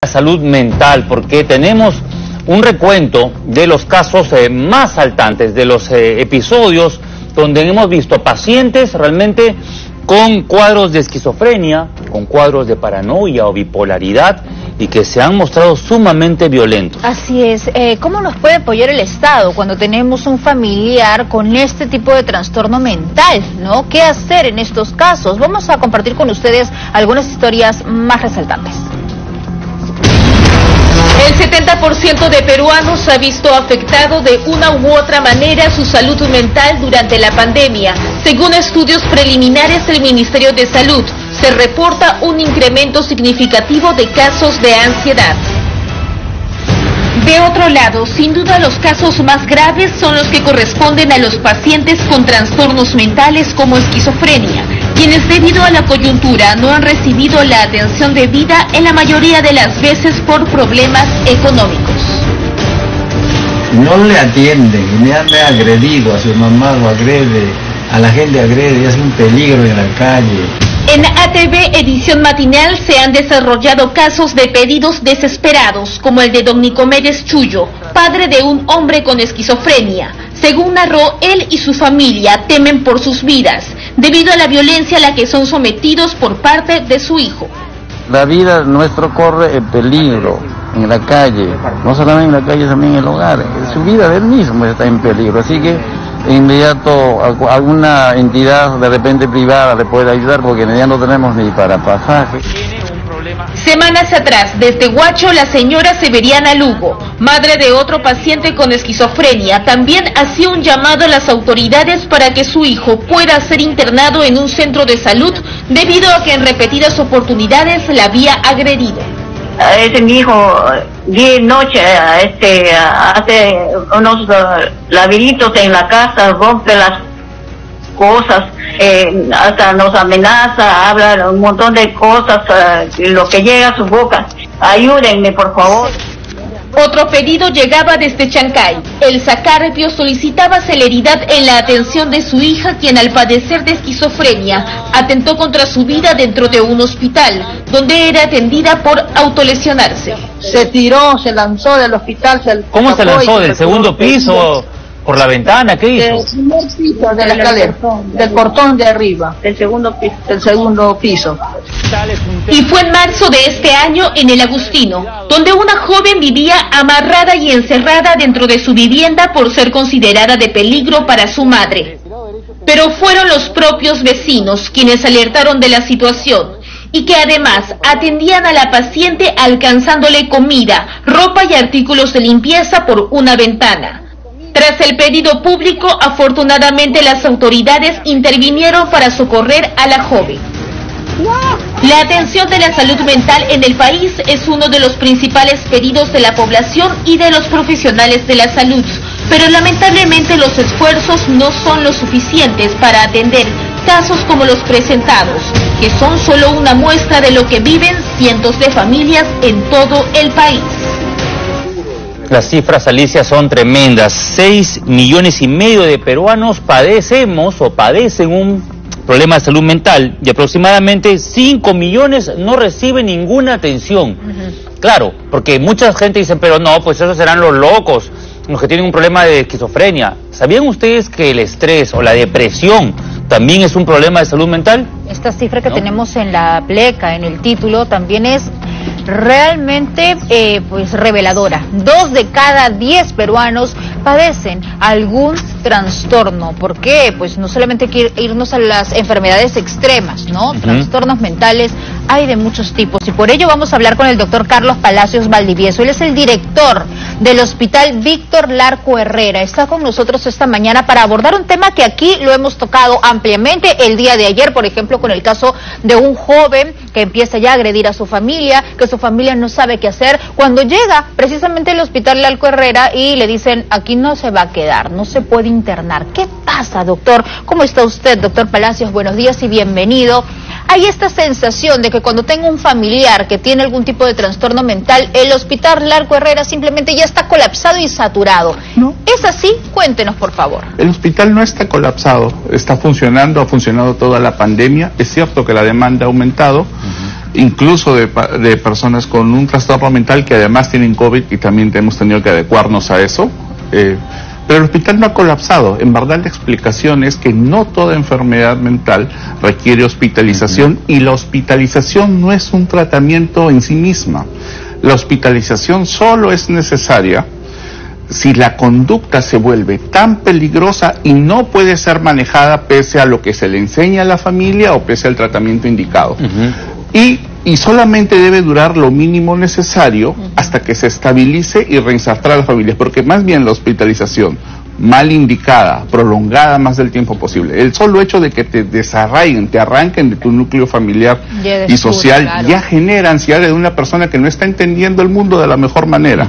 Salud mental, porque tenemos un recuento de los casos más saltantes, de los episodios donde hemos visto pacientes realmente con cuadros de esquizofrenia, con cuadros de paranoia o bipolaridad y que se han mostrado sumamente violentos. Así es. ¿Cómo nos puede apoyar el Estado cuando tenemos un familiar con este tipo de trastorno mental, ¿no? ¿Qué hacer en estos casos? Vamos a compartir con ustedes algunas historias más resaltantes. El 70% de peruanos ha visto afectado de una u otra manera su salud mental durante la pandemia. Según estudios preliminares del Ministerio de Salud, se reporta un incremento significativo de casos de ansiedad. De otro lado, sin duda los casos más graves son los que corresponden a los pacientes con trastornos mentales como esquizofrenia, quienes debido a la coyuntura no han recibido la atención debida en la mayoría de las veces por problemas económicos. No le atienden y me han agredido, a su mamá lo agrede, a la gente agrede y es un peligro en la calle. En ATV Edición Matinal se han desarrollado casos de pedidos desesperados, como el de don Nicomedes Chullo, padre de un hombre con esquizofrenia. Según narró, él y su familia temen por sus vidas, debido a la violencia a la que son sometidos por parte de su hijo. La vida nuestro corre en peligro en la calle, no solamente en la calle, también en el hogar. Su vida de él mismo está en peligro, así que de inmediato alguna entidad de repente privada le puede ayudar porque ya no tenemos ni para pasaje. Semanas atrás, desde Huacho, la señora Severiana Lugo, madre de otro paciente con esquizofrenia, también hacía un llamado a las autoridades para que su hijo pueda ser internado en un centro de salud debido a que en repetidas oportunidades la había agredido. Mi hijo día y noche hace unos laberintos en la casa, rompe las cosas, hasta nos amenaza, habla un montón de cosas, lo que llega a su boca. Ayúdenme, por favor. Otro pedido llegaba desde Chancay. Elsa Carpio solicitaba celeridad en la atención de su hija, quien al padecer de esquizofrenia atentó contra su vida dentro de un hospital, donde era atendida por autolesionarse. Se tiró, se lanzó del hospital. ¿Cómo se lanzó? ¿Del segundo piso? ¿Por la ventana? ¿Qué hizo? Del primer piso de la escalera, del portón de arriba, del segundo piso. Y fue en marzo de este año en el Agustino, donde una joven vivía amarrada y encerrada dentro de su vivienda por ser considerada de peligro para su madre. Pero fueron los propios vecinos quienes alertaron de la situación y que además atendían a la paciente alcanzándole comida, ropa y artículos de limpieza por una ventana. Tras el pedido público, afortunadamente las autoridades intervinieron para socorrer a la joven. La atención de la salud mental en el país es uno de los principales pedidos de la población y de los profesionales de la salud, pero lamentablemente los esfuerzos no son lo suficientes para atender casos como los presentados, que son solo una muestra de lo que viven cientos de familias en todo el país. Las cifras, Alicia, son tremendas. 6,5 millones de peruanos padecemos o padecen un problema de salud mental y aproximadamente 5 millones no reciben ninguna atención. Claro, porque mucha gente dice, pero no, pues esos serán los locos, los que tienen un problema de esquizofrenia. ¿Sabían ustedes que el estrés o la depresión también es un problema de salud mental? Esta cifra que tenemos en la pleca, en el título, también es realmente pues reveladora. 2 de cada 10 peruanos padecen algún trastorno. ¿Por qué? Pues no solamente hay que irnos a las enfermedades extremas, ¿no? Trastornos mentales hay de muchos tipos y por ello vamos a hablar con el doctor Carlos Palacios Valdivieso. Él es el director del Hospital Víctor Larco Herrera. Está con nosotros esta mañana para abordar un tema que aquí lo hemos tocado ampliamente el día de ayer, por ejemplo, con el caso de un joven que empieza ya a agredir a su familia, que su familia no sabe qué hacer, cuando llega precisamente al Hospital Larco Herrera y le dicen, aquí no se va a quedar, no se puede internar. ¿Qué pasa, doctor? ¿Cómo está usted, doctor Palacios? Buenos días y bienvenido. Hay esta sensación de que cuando tengo un familiar que tiene algún tipo de trastorno mental, el Hospital Larco Herrera simplemente ya está colapsado y saturado. ¿No? ¿Es así? Cuéntenos, por favor. El hospital no está colapsado, está funcionando, ha funcionado toda la pandemia. Es cierto que la demanda ha aumentado, incluso de personas con un trastorno mental que además tienen COVID y también hemos tenido que adecuarnos a eso. Pero el hospital no ha colapsado. En verdad la explicación es que no toda enfermedad mental requiere hospitalización y la hospitalización no es un tratamiento en sí misma. La hospitalización solo es necesaria si la conducta se vuelve tan peligrosa y no puede ser manejada pese a lo que se le enseña a la familia o pese al tratamiento indicado. Y solamente debe durar lo mínimo necesario hasta que se estabilice y reinsertar a las familias, porque más bien la hospitalización mal indicada, prolongada más del tiempo posible, el solo hecho de que te desarraiguen, te arranquen de tu núcleo familiar y social, claro, ya genera ansiedad de una persona que no está entendiendo el mundo de la mejor manera.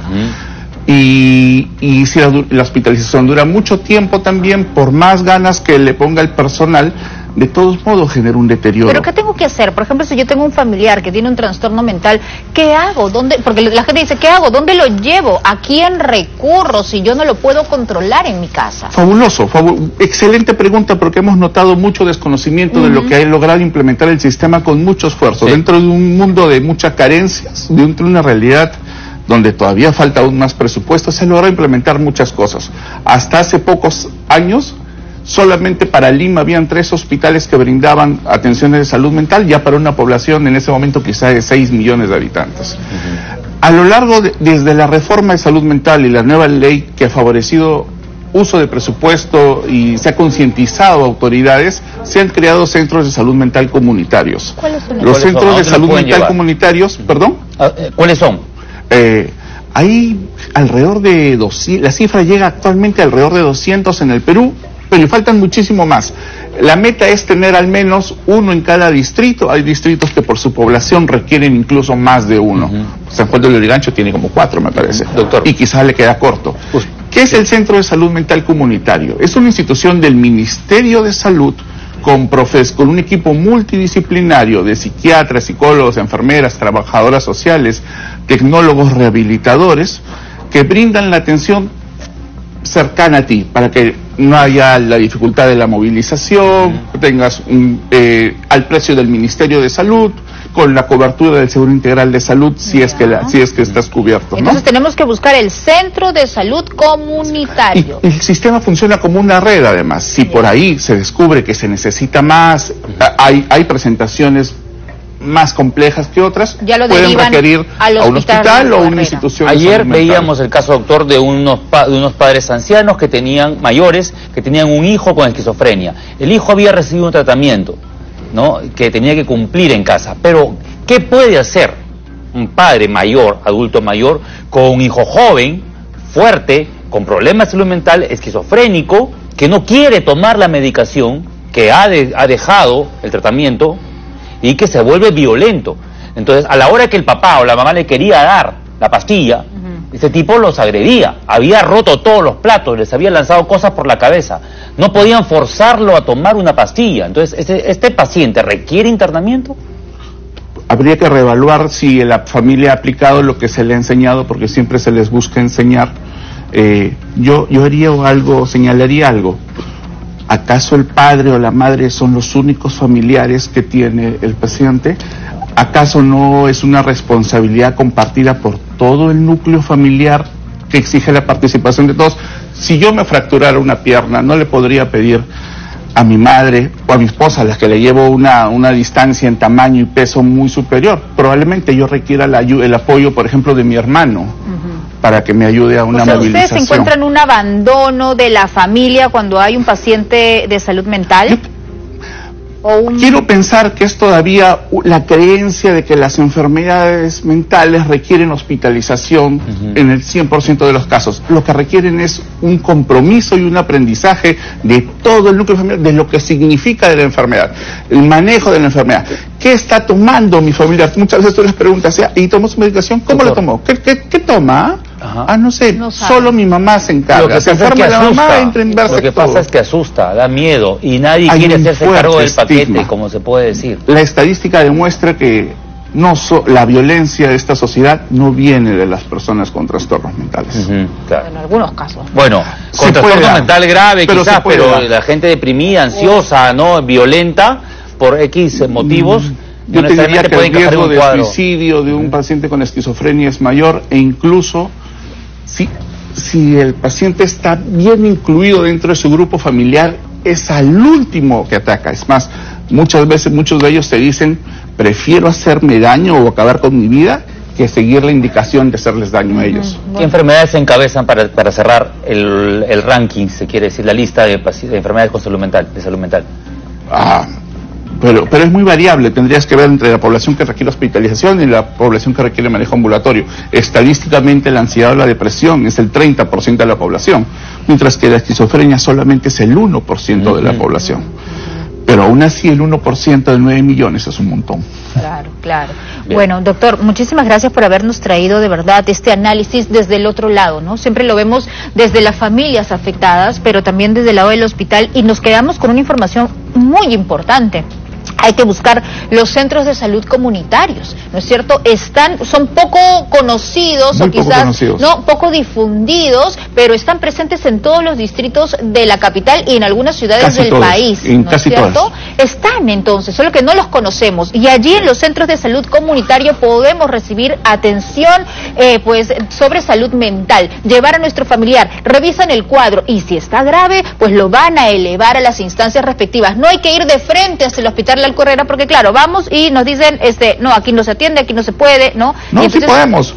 Y si la hospitalización dura mucho tiempo también, por más ganas que le ponga el personal, de todos modos genera un deterioro. ¿Pero qué tengo que hacer? Por ejemplo, si yo tengo un familiar que tiene un trastorno mental, ¿qué hago? ¿Dónde? Porque la gente dice, ¿qué hago? ¿Dónde lo llevo? ¿A quién recurro si yo no lo puedo controlar en mi casa? Fabuloso, excelente pregunta, porque hemos notado mucho desconocimiento de lo que ha logrado implementar el sistema con mucho esfuerzo. Dentro de un mundo de muchas carencias, dentro de una realidad donde todavía falta aún más presupuesto, se logró implementar muchas cosas. Hasta hace pocos años, solamente para Lima habían 3 hospitales que brindaban atenciones de salud mental, ya para una población en ese momento quizá de 6 millones de habitantes. A lo largo desde la reforma de salud mental y la nueva ley que ha favorecido uso de presupuesto y se ha concientizado a autoridades, se han creado centros de salud mental comunitarios. ¿Cuáles son? Los centros de salud mental comunitarios, ¿perdón? ¿Cuáles son? Hay alrededor de 200, la cifra llega actualmente alrededor de 200 en el Perú, pero faltan muchísimo más. La meta es tener al menos uno en cada distrito. Hay distritos que por su población requieren incluso más de uno. San Juan de Lurigancho tiene como 4, me parece. Doctor. Y quizás le queda corto. ¿Qué es el Centro de Salud Mental Comunitario? Es una institución del Ministerio de Salud con un equipo multidisciplinario de psiquiatras, psicólogos, enfermeras, trabajadoras sociales, tecnólogos, rehabilitadores, que brindan la atención cercana a ti, para que no haya la dificultad de la movilización, tengas al precio del Ministerio de Salud, con la cobertura del Seguro Integral de Salud, si es que estás cubierto, ¿no? Entonces tenemos que buscar el Centro de Salud Comunitario. Y el sistema funciona como una red, además. Si por ahí se descubre que se necesita más, hay presentaciones más complejas que otras, pueden requerir a un hospital o una institución. Ayer veíamos el caso, doctor, de unos padres ancianos que tenían, mayores, que tenían un hijo con esquizofrenia. El hijo había recibido un tratamiento, ¿no?, que tenía que cumplir en casa. Pero, ¿qué puede hacer un padre mayor, adulto mayor, con un hijo joven, fuerte, con problemas de salud mental, esquizofrénico, que no quiere tomar la medicación, que ha dejado el tratamiento y que se vuelve violento? Entonces, a la hora que el papá o la mamá le quería dar la pastilla, este tipo los agredía, había roto todos los platos, les había lanzado cosas por la cabeza, no podían forzarlo a tomar una pastilla. Entonces, ¿este paciente requiere internamiento? Habría que reevaluar si la familia ha aplicado lo que se le ha enseñado, porque siempre se les busca enseñar. Yo señalaría algo. ¿Acaso el padre o la madre son los únicos familiares que tiene el paciente? ¿Acaso no es una responsabilidad compartida por todo el núcleo familiar que exige la participación de todos? Si yo me fracturara una pierna, no le podría pedir a mi madre o a mi esposa, a las que le llevo una distancia en tamaño y peso muy superior. Probablemente yo requiera el apoyo, por ejemplo, de mi hermano, para que me ayude a una movilización. ¿Ustedes encuentran un abandono de la familia cuando hay un paciente de salud mental? Quiero pensar que es todavía la creencia de que las enfermedades mentales requieren hospitalización en el 100% de los casos. Lo que requieren es un compromiso y un aprendizaje de todo el núcleo familiar, de lo que significa de la enfermedad, el manejo de la enfermedad. ¿Qué está tomando mi familiar? Muchas veces tú les preguntas, ¿y tomó su medicación? ¿Cómo lo tomó? ¿Qué toma? No sé, solo mi mamá se encarga. Lo que se enferma la mamá, entra en verse. Lo que pasa es que asusta, da miedo, y nadie quiere hacerse cargo del paquete, como se puede decir. La estadística demuestra que la violencia de esta sociedad no viene de las personas con trastornos mentales. Claro. En algunos casos. Bueno, con trastorno mental grave quizás, pero la gente deprimida, ansiosa, ¿no?, violenta, por X motivos, Yo te diría que el riesgo de cuadro. suicidio de un paciente con esquizofrenia es mayor, e incluso si el paciente está bien incluido dentro de su grupo familiar, es al último que ataca. Es más, muchas veces muchos de ellos te dicen, prefiero hacerme daño o acabar con mi vida que seguir la indicación de hacerles daño a ellos. ¿Qué enfermedades se encabezan para cerrar el ranking, se quiere decir, la lista de enfermedades con salud mental, de salud mental? Pero es muy variable, tendrías que ver entre la población que requiere hospitalización y la población que requiere manejo ambulatorio. Estadísticamente la ansiedad o la depresión es el 30% de la población, mientras que la esquizofrenia solamente es el 1% de la población. Pero aún así el 1% de 9 millones es un montón. Claro, claro. Bien. Bueno, doctor, muchísimas gracias por habernos traído de verdad este análisis desde el otro lado, ¿no? Siempre lo vemos desde las familias afectadas, pero también desde el lado del hospital, y nos quedamos con una información muy importante. Hay que buscar los centros de salud comunitarios, ¿no es cierto? Son poco conocidos, muy o quizás poco conocidos. no poco difundidos, pero están presentes en todos los distritos de la capital y en algunas ciudades Casi del todos, país, en ¿no casi es cierto? todas. Están entonces, solo que no los conocemos, y allí en los centros de salud comunitario podemos recibir atención pues sobre salud mental, llevar a nuestro familiar, revisan el cuadro y si está grave, pues lo van a elevar a las instancias respectivas. No hay que ir de frente hacia el hospital La Alcorrera, porque claro, vamos y nos dicen, no, aquí no se atiende, aquí no se puede, ¿no? No, y entonces, sí podemos,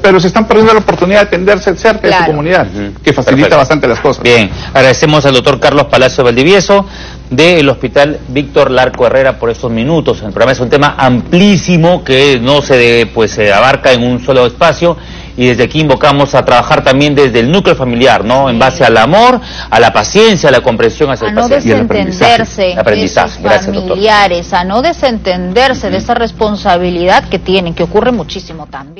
pero se están perdiendo la oportunidad de atenderse cerca de su comunidad, que facilita Perfecto. bastante las cosas. Bien, agradecemos al doctor Carlos Palacio Valdivieso del Hospital Víctor Larco Herrera por estos minutos. El programa es un tema amplísimo que no se abarca en un solo espacio, y desde aquí invocamos a trabajar también desde el núcleo familiar, ¿no? En base al amor, a la paciencia, a la comprensión hacia el no paciente. desentenderse Y el aprendizaje. esos Gracias, doctor. familiares, a no desentenderse de esa responsabilidad que tienen, que ocurre muchísimo también.